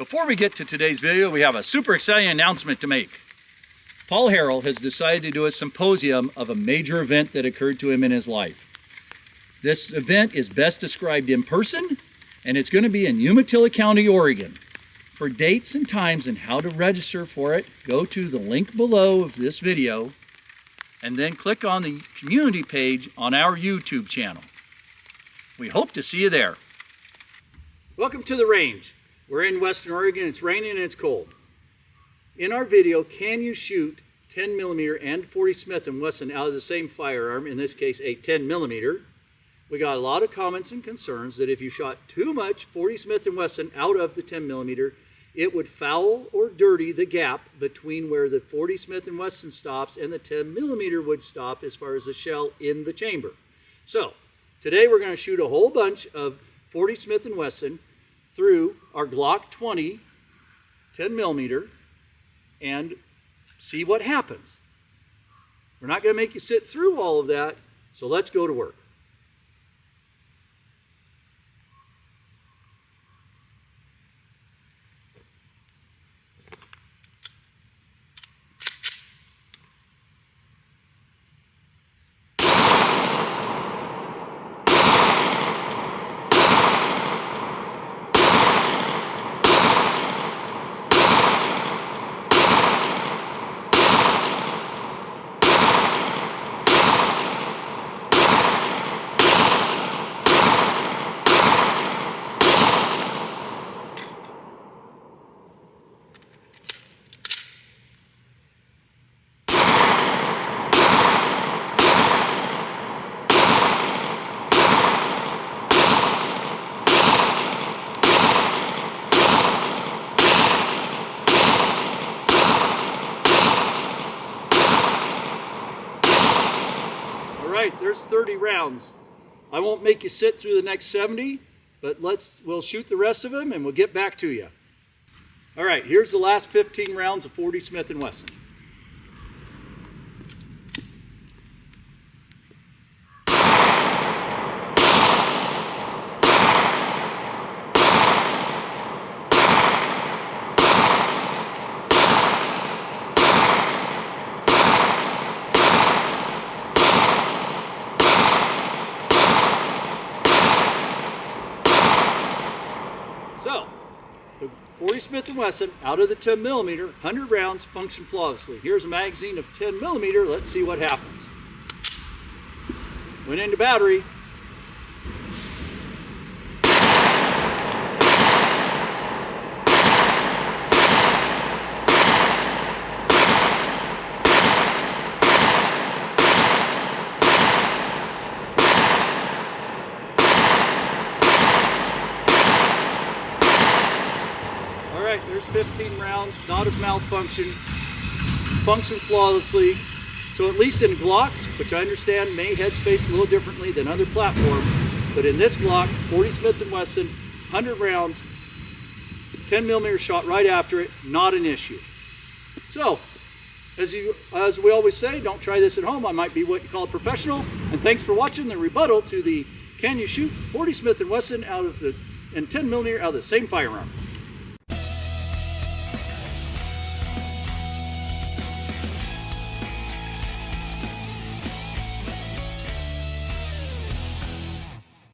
Before we get to today's video, we have a super exciting announcement to make. Paul Harrell has decided to do a symposium of a major event that occurred to him in his life. This event is best described in person, and it's going to be in Umatilla County, Oregon. For dates and times and how to register for it, go to the link below of this video and then click on the community page on our YouTube channel. We hope to see you there. Welcome to the range. We're in Western Oregon. It's raining and it's cold. In our video, can you shoot 10mm and 40 Smith & Wesson out of the same firearm, in this case a 10mm? We got a lot of comments and concerns that if you shot too much 40 Smith & Wesson out of the 10mm, it would foul or dirty the gap between where the 40 Smith & Wesson stops and the 10mm would stop as far as the shell in the chamber. So today we're going to shoot a whole bunch of 40 Smith & Wesson through our Glock 20 10mm and see what happens. We're not going to make you sit through all of that, so let's go to work. There's 30 rounds. I won't make you sit through the next 70, but we'll shoot the rest of them and we'll get back to you. All right, here's the last 15 rounds of 40 Smith & Wesson. So, the 40 Smith & Wesson out of the 10mm, 100 rounds, function flawlessly. Here's a magazine of 10mm. Let's see what happens. Went into battery. There's 15 rounds, not a malfunction, function flawlessly. So at least in Glocks, which I understand may headspace a little differently than other platforms, but in this Glock, 40 Smith & Wesson, 100 rounds, 10mm shot right after it, not an issue. So, as we always say, don't try this at home. I might be what you call a professional. And thanks for watching the rebuttal to the can you shoot 40 Smith & Wesson and 10mm out of the same firearm.